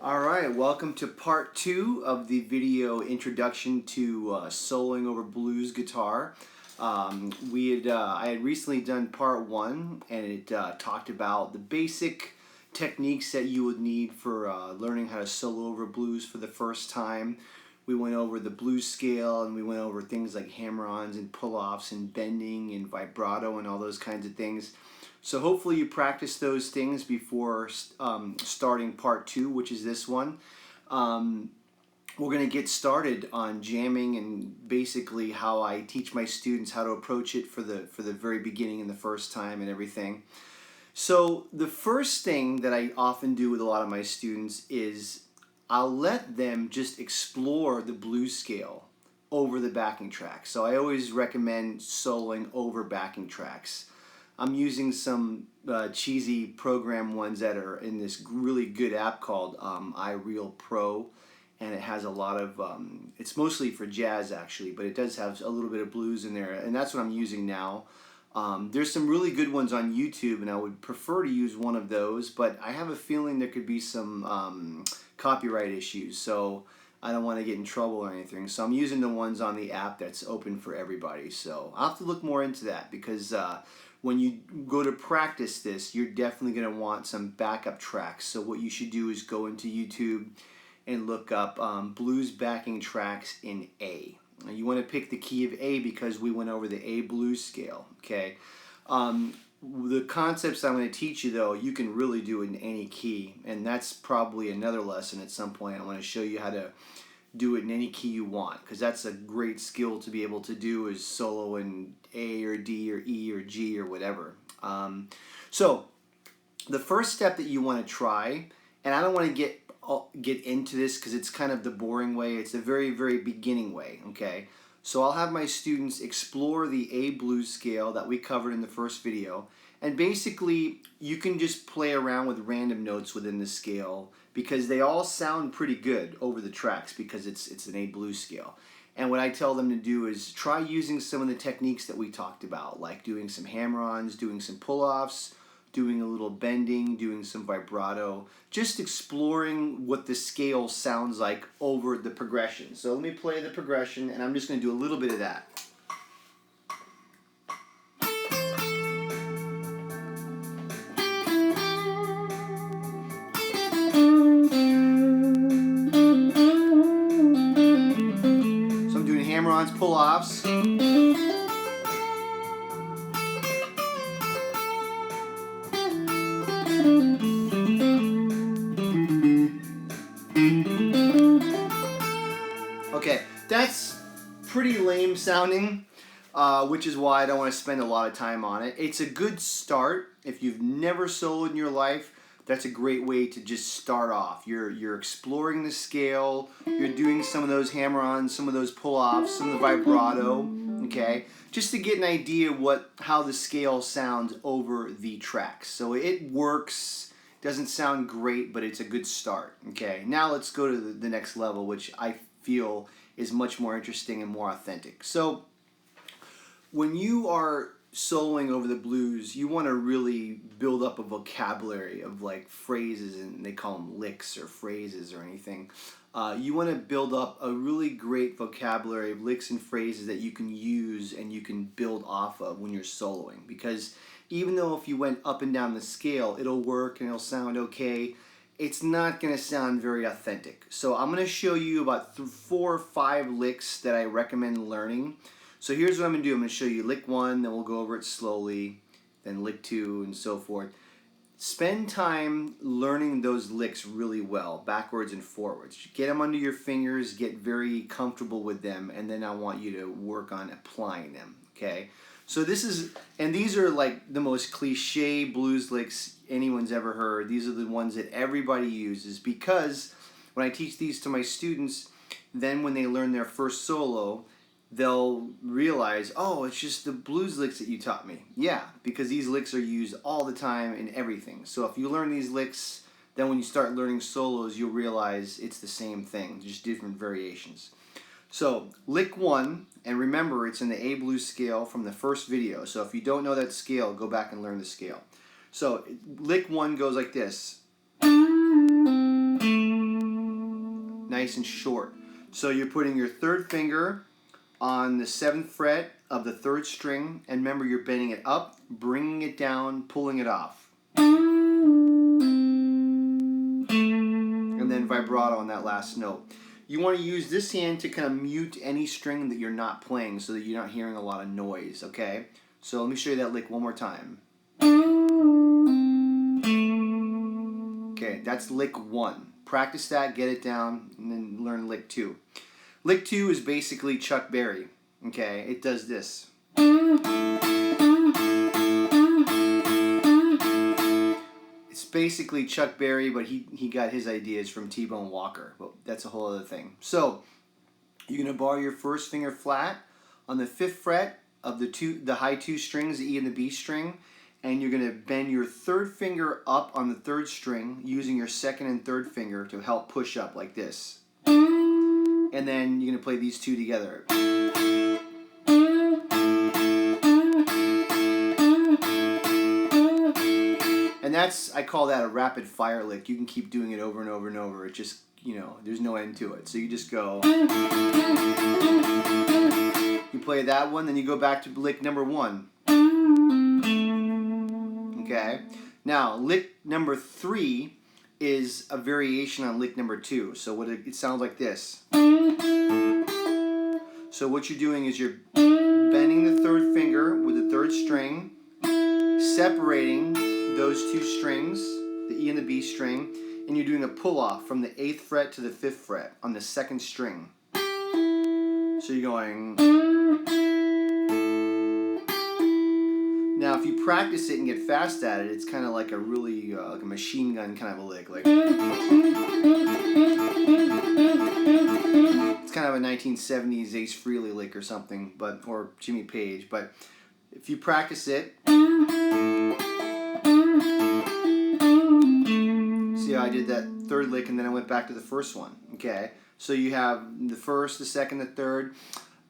All right, welcome to part 2 of the video introduction to soloing over blues guitar. I had recently done part 1, and it talked about the basic techniques that you would need for learning how to solo over blues for the first time. We went over the blues scale, and we went over things like hammer-ons and pull-offs and bending and vibrato and all those kinds of things. So hopefully you practice those things before starting part 2, which is this one. We're going to get started on jamming and basically how I teach my students how to approach it for the very beginning and the first time and everything. So the first thing that I often do with a lot of my students is I'll let them just explore the blues scale over the backing track. So I always recommend soloing over backing tracks. I'm using some cheesy program ones that are in this really good app called iReal Pro, and it has a lot of, it's mostly for jazz actually, but it does have a little bit of blues in there, and that's what I'm using now. There's some really good ones on YouTube, and I would prefer to use one of those, but I have a feeling there could be some copyright issues, so I don't want to get in trouble or anything. So I'm using the ones on the app that's open for everybody. So I'll have to look more into that because when you go to practice this, you're definitely going to want some backup tracks. So what you should do is go into YouTube and look up blues backing tracks in A. Now you want to pick the key of A because we went over the A blues scale, okay? The concepts I'm going to teach you, though, you can really do in any key, and that's probably another lesson at some point. I want to show you how to do it in any key you want, because that's a great skill to be able to do, is solo in A or D or E or G or whatever. So the first step that you want to try, and I don't want to get into this because it's kind of the boring way, it's the very, very beginning way, okay? So I'll have my students explore the A blues scale that we covered in the first video, and basically you can just play around with random notes within the scale because they all sound pretty good over the tracks because it's an A blues scale. And what I tell them to do is try using some of the techniques that we talked about, like doing some hammer-ons, doing some pull-offs, doing a little bending, doing some vibrato, just exploring what the scale sounds like over the progression. So let me play the progression, and I'm just going to do a little bit of that. So I'm doing hammer-ons, pull-offs. Okay, that's pretty lame sounding, which is why I don't want to spend a lot of time on it. It's a good start. If you've never soloed in your life, that's a great way to just start off. You're exploring the scale, you're doing some of those hammer-ons, some of those pull-offs, some of the vibrato, okay? Just to get an idea how the scale sounds over the tracks. So it works, doesn't sound great, but it's a good start, okay? Now let's go to the next level, which I feel is much more interesting and more authentic. So when you are soloing over the blues, you want to really build up a vocabulary of like phrases, and they call them licks or phrases or anything. You want to build up a really great vocabulary of licks and phrases that you can use and you can build off of when you're soloing, because even though if you went up and down the scale, it'll work and it'll sound okay, it's not going to sound very authentic. So I'm going to show you about 4 or 5 licks that I recommend learning. So here's what I'm going to do. I'm going to show you lick 1, then we'll go over it slowly, then lick 2, and so forth. Spend time learning those licks really well, backwards and forwards. Get them under your fingers, get very comfortable with them, and then I want you to work on applying them, okay? So these are like the most cliche blues licks anyone's ever heard. These are the ones that everybody uses because when I teach these to my students, then when they learn their first solo, they'll realize, oh, it's just the blues licks that you taught me. Yeah, because these licks are used all the time in everything. So if you learn these licks, then when you start learning solos, you'll realize it's the same thing, just different variations. So lick 1, and remember it's in the A blues scale from the first video. So if you don't know that scale, go back and learn the scale. So lick 1 goes like this. nice and short. So you're putting your third finger on the 7th fret of the 3rd string, and remember you're bending it up, bringing it down, pulling it off. And then vibrato on that last note. You want to use this hand to kind of mute any string that you're not playing so that you're not hearing a lot of noise, okay? So let me show you that lick one more time. Okay, that's lick 1. Practice that, get it down, and then learn lick 2. Lick 2 is basically Chuck Berry, okay? It does this. It's basically Chuck Berry, but he got his ideas from T-Bone Walker. Well, that's a whole other thing. So you're going to bar your first finger flat on the 5th fret of the high 2 strings, the E and the B string, and you're going to bend your 3rd finger up on the 3rd string using your 2nd and 3rd finger to help push up like this. And then you're going to play these two together. And that's, I call that a rapid fire lick. You can keep doing it over and over and over. It just, you know, there's no end to it. So you just go. You play that one, then you go back to lick number 1. Okay? Now, lick number 3 is a variation on lick number 2. So what it sounds like this. So what you're doing is you're bending the 3rd finger with the 3rd string, separating those 2 strings, the E and the B string, and you're doing a pull-off from the 8th fret to the 5th fret on the 2nd string. So you're going. Now, if you practice it and get fast at it, it's kind of like a really like a machine gun kind of a lick. Like it's kind of a 1970s Ace Frehley lick or something, but or Jimmy Page. But if you practice it, see how I did that 3rd lick and then I went back to the 1st one. Okay, so you have the 1st, the 2nd, the 3rd.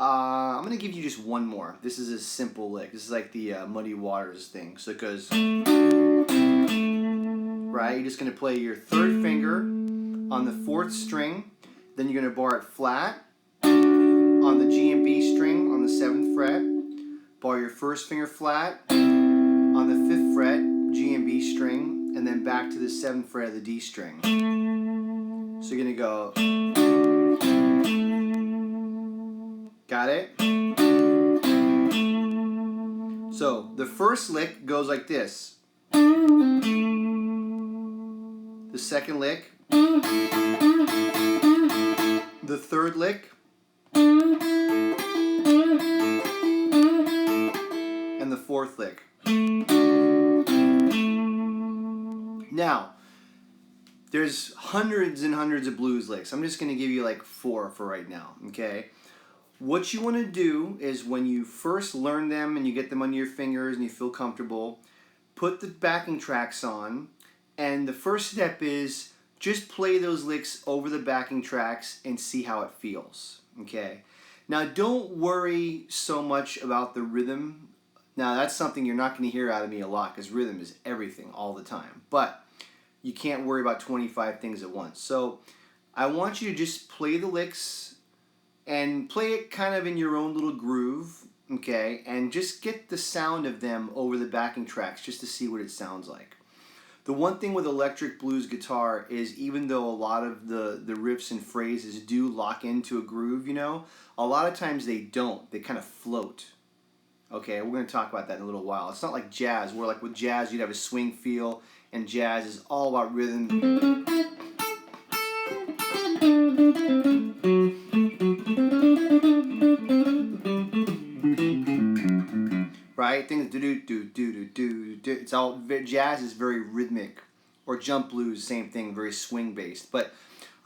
I'm going to give you just one more. This is a simple lick. This is like the Muddy Waters thing. So it goes, right? You're just going to play your 3rd finger on the 4th string. Then you're going to bar it flat on the G and B string on the 7th fret. Bar your 1st finger flat on the 5th fret, G and B string, and then back to the 7th fret of the D string. So you're going to go. Got it? So the 1st lick goes like this. The 2nd lick. The 3rd lick. And the 4th lick. Now, there's hundreds and hundreds of blues licks. I'm just going to give you like 4 for right now, okay? What you want to do is when you first learn them and you get them under your fingers and you feel comfortable, put the backing tracks on, and the first step is just play those licks over the backing tracks and see how it feels, okay? Now don't worry so much about the rhythm. Now that's something you're not going to hear out of me a lot because rhythm is everything all the time, but you can't worry about 25 things at once. So I want you to just play the licks and play it kind of in your own little groove, okay? And just get the sound of them over the backing tracks just to see what it sounds like. The one thing with electric blues guitar is even though a lot of the riffs and phrases do lock into a groove, you know, a lot of times they don't. They kind of float. Okay, we're going to talk about that in a little while. It's not like jazz, where like with jazz you'd have a swing feel, and jazz is all about rhythm. Right? Things do do do do do do. It's all jazz is very rhythmic, or jump blues, same thing, very swing based. But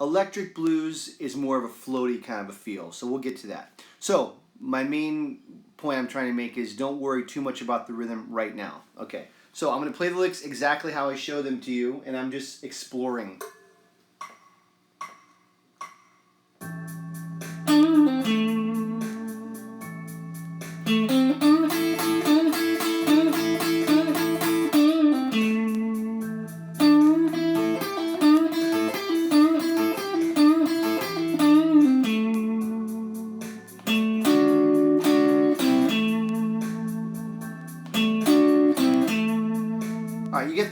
electric blues is more of a floaty kind of a feel. So we'll get to that. So my main point I'm trying to make is don't worry too much about the rhythm right now. Okay. So I'm going to play the licks exactly how I show them to you, and I'm just exploring.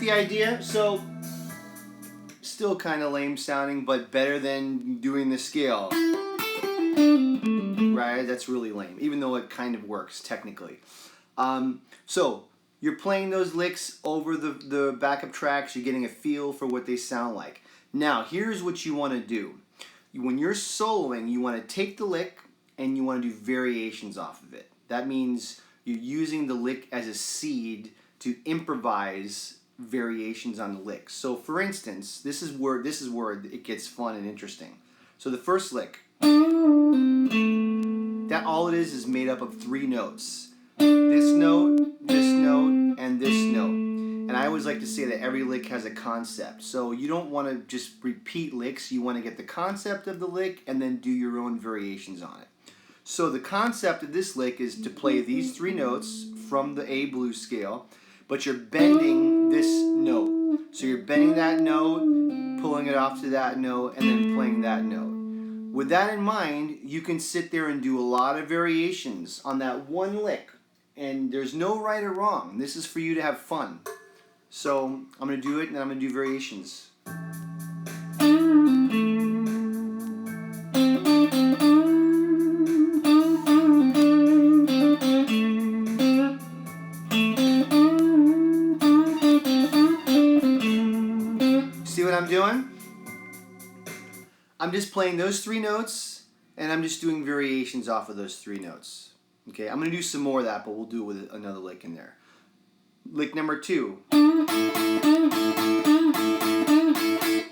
the idea? So, still kind of lame sounding, but better than doing the scale. Right? That's really lame, even though it kind of works technically. So, you're playing those licks over the backup tracks. You're getting a feel for what they sound like. Now, here's what you want to do. When you're soloing, you want to take the lick and you want to do variations off of it. That means you're using the lick as a seed to improvise variations on the lick. So, for instance, this is where it gets fun and interesting. So, the first lick, that all it is made up of 3 notes. This note, and this note. And I always like to say that every lick has a concept. So you don't want to just repeat licks. You want to get the concept of the lick and then do your own variations on it. So the concept of this lick is to play these 3 notes from the A blues scale, but you're bending this note. So you're bending that note, pulling it off to that note, and then playing that note. With that in mind, you can sit there and do a lot of variations on that one lick. And there's no right or wrong. This is for you to have fun. So I'm going to do it and I'm going to do variations. See what I'm doing? I'm just playing those 3 notes and I'm just doing variations off of those 3 notes. Okay, I'm going to do some more of that, but we'll do it with another lick in there. Lick number 2.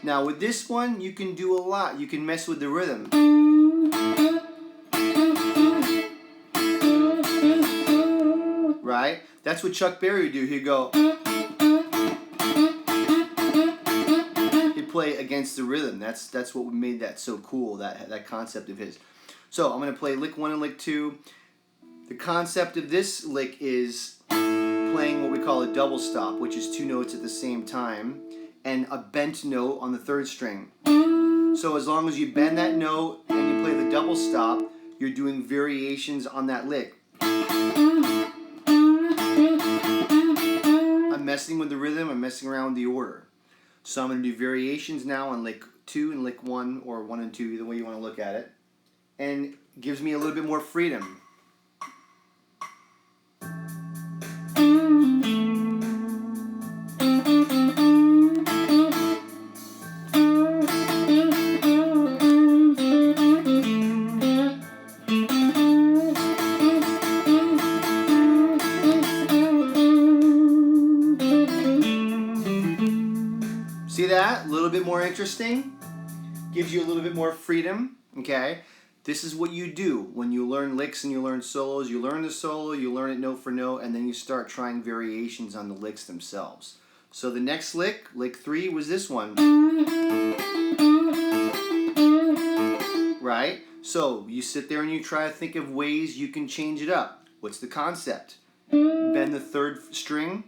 Now with this one, you can do a lot. You can mess with the rhythm. Right? That's what Chuck Berry would do. He'd go... He'd play against the rhythm. That's what made that so cool, that concept of his. So I'm going to play lick 1 and lick 2. The concept of this lick is playing what we call a double stop, which is 2 notes at the same time, and a bent note on the 3rd string. So as long as you bend that note and you play the double stop, you're doing variations on that lick. I'm messing with the rhythm, I'm messing around with the order. So I'm going to do variations now on lick 2 and lick 1, or 1 and 2, either way you want to look at it. And it gives me a little bit more freedom. See that? A little bit more interesting. Gives you a little bit more freedom. Okay? This is what you do when you learn licks and you learn solos. You learn the solo, you learn it note for note, and then you start trying variations on the licks themselves. So the next lick, lick 3, was this one. Right? So you sit there and you try to think of ways you can change it up. What's the concept? Bend the 3rd string.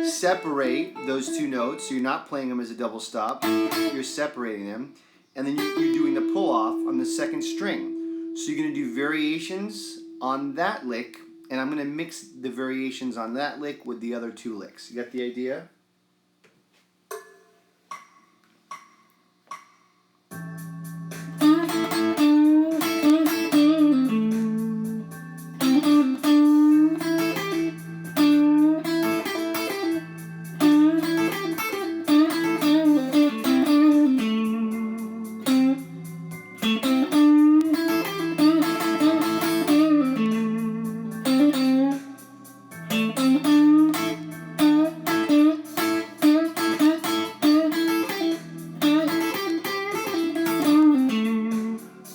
Separate those 2 notes, so you're not playing them as a double stop, you're separating them, and then you're doing the pull off on the 2nd string. So you're going to do variations on that lick, and I'm going to mix the variations on that lick with the other 2 licks. You got the idea?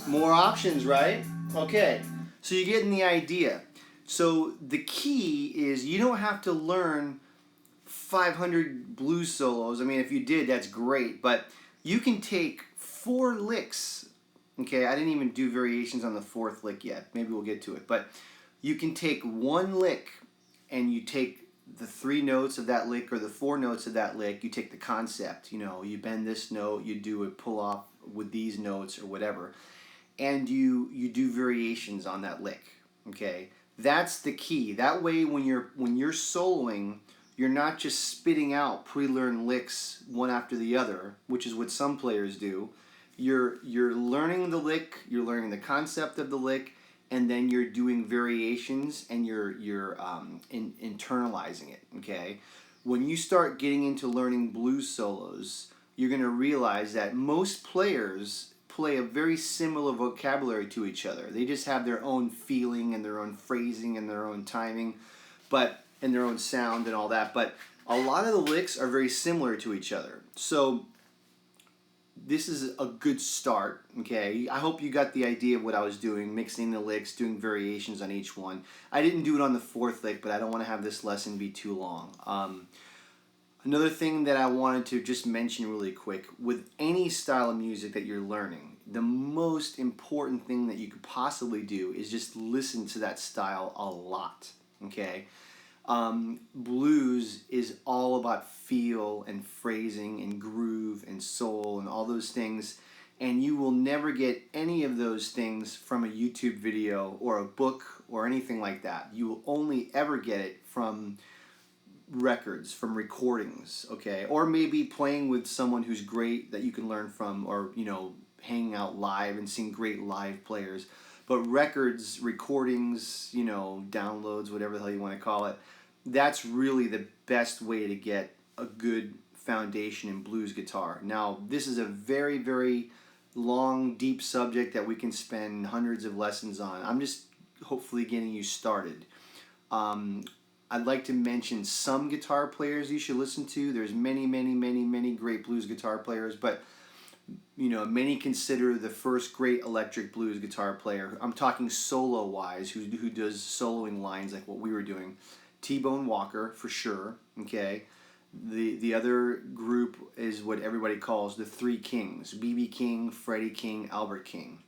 More options, right? Okay, so you're getting the idea. So the key is you don't have to learn 500 blues solos. I mean, if you did, that's great. But you can take 4 licks. Okay, I didn't even do variations on the 4th lick yet. Maybe we'll get to it. But you can take 1 lick and you take the 3 notes of that lick or the 4 notes of that lick. You take the concept. You know, you bend this note, you do a pull off with these notes or whatever. And you do variations on that lick. Okay, that's the key. That way, when you're soloing, you're not just spitting out pre-learned licks one after the other, which is what some players do. You're learning the lick, you're learning the concept of the lick, and then you're doing variations and you're internalizing it. Okay, when you start getting into learning blues solos, you're going to realize that most players play a very similar vocabulary to each other. They just have their own feeling and their own phrasing and their own timing, and their own sound and all that. But a lot of the licks are very similar to each other. So this is a good start. Okay, I hope you got the idea of what I was doing, mixing the licks, doing variations on each one. I didn't do it on the fourth lick, but I don't want to have this lesson be too long. Another thing that I wanted to just mention really quick, with any style of music that you're learning, the most important thing that you could possibly do is just listen to that style a lot. Okay, blues is all about feel and phrasing and groove and soul and all those things, and you will never get any of those things from a YouTube video or a book or anything like that. You will only ever get it from records, from recordings, okay, or maybe playing with someone who's great that you can learn from, or hanging out live and seeing great live players. But records, recordings, downloads, whatever the hell you want to call it, that's really the best way to get a good foundation in blues guitar. Now, this is a very, very long, deep subject that we can spend hundreds of lessons on. I'm just hopefully getting you started. I'd like to mention some guitar players you should listen to. There's many, many, many, many great blues guitar players, but many consider the first great electric blues guitar player, I'm talking solo-wise, who does soloing lines like what we were doing, T-Bone Walker, for sure, okay? The other group is what everybody calls the Three Kings, B.B. King, Freddie King, Albert King.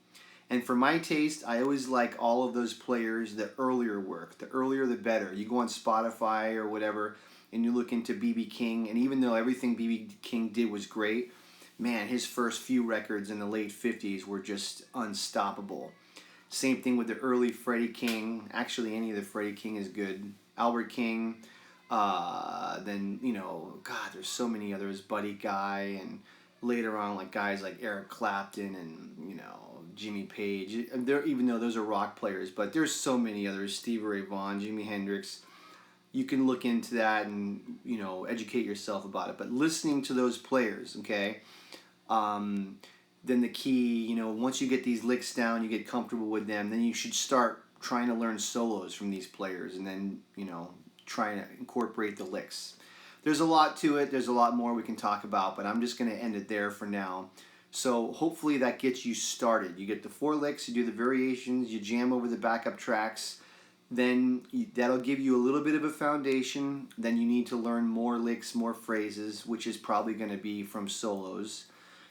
And for my taste, I always like all of those players, the earlier work. The earlier the better. You go on Spotify or whatever, and you look into B.B. King, and even though everything B.B. King did was great, man, his first few records in the late 50s were just unstoppable. Same thing with the early Freddie King. Actually, any of the Freddie King is good. Albert King, then, God, there's so many others, Buddy Guy, and later on, like guys like Eric Clapton and, Jimmy Page. Even though those are rock players, but there's so many others, Stevie Ray Vaughan, Jimi Hendrix. You can look into that and, educate yourself about it. But listening to those players, okay, then the key, once you get these licks down, you get comfortable with them, then you should start trying to learn solos from these players and then, trying to incorporate the licks. There's a lot to it. There's a lot more we can talk about, but I'm just going to end it there for now. So hopefully that gets you started. You get the 4 licks, you do the variations, you jam over the backup tracks, then that'll give you a little bit of a foundation. Then you need to learn more licks, more phrases, which is probably going to be from solos.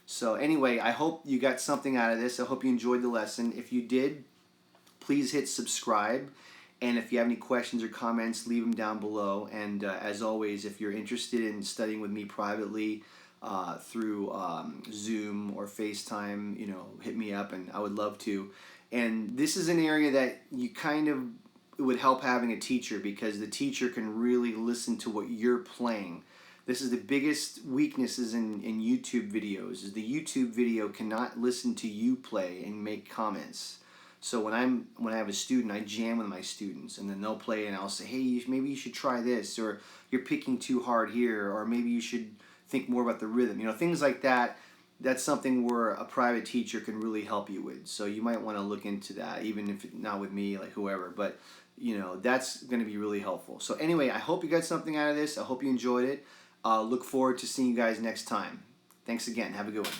So anyway, I hope you got something out of this. I hope you enjoyed the lesson. If you did, please hit subscribe. And if you have any questions or comments, leave them down below. And as always, if you're interested in studying with me privately through Zoom or FaceTime, hit me up, and I would love to. And this is an area that it would help having a teacher, because the teacher can really listen to what you're playing. This is the biggest weaknesses in YouTube videos, is the YouTube video cannot listen to you play and make comments. So when I have a student, I jam with my students, and then they'll play, and I'll say, hey, maybe you should try this, or you're picking too hard here, or maybe you should think more about the rhythm. Things like that. That's something where a private teacher can really help you with. So you might want to look into that, even if not with me, like whoever. But that's going to be really helpful. So anyway, I hope you got something out of this. I hope you enjoyed it. Look forward to seeing you guys next time. Thanks again. Have a good one.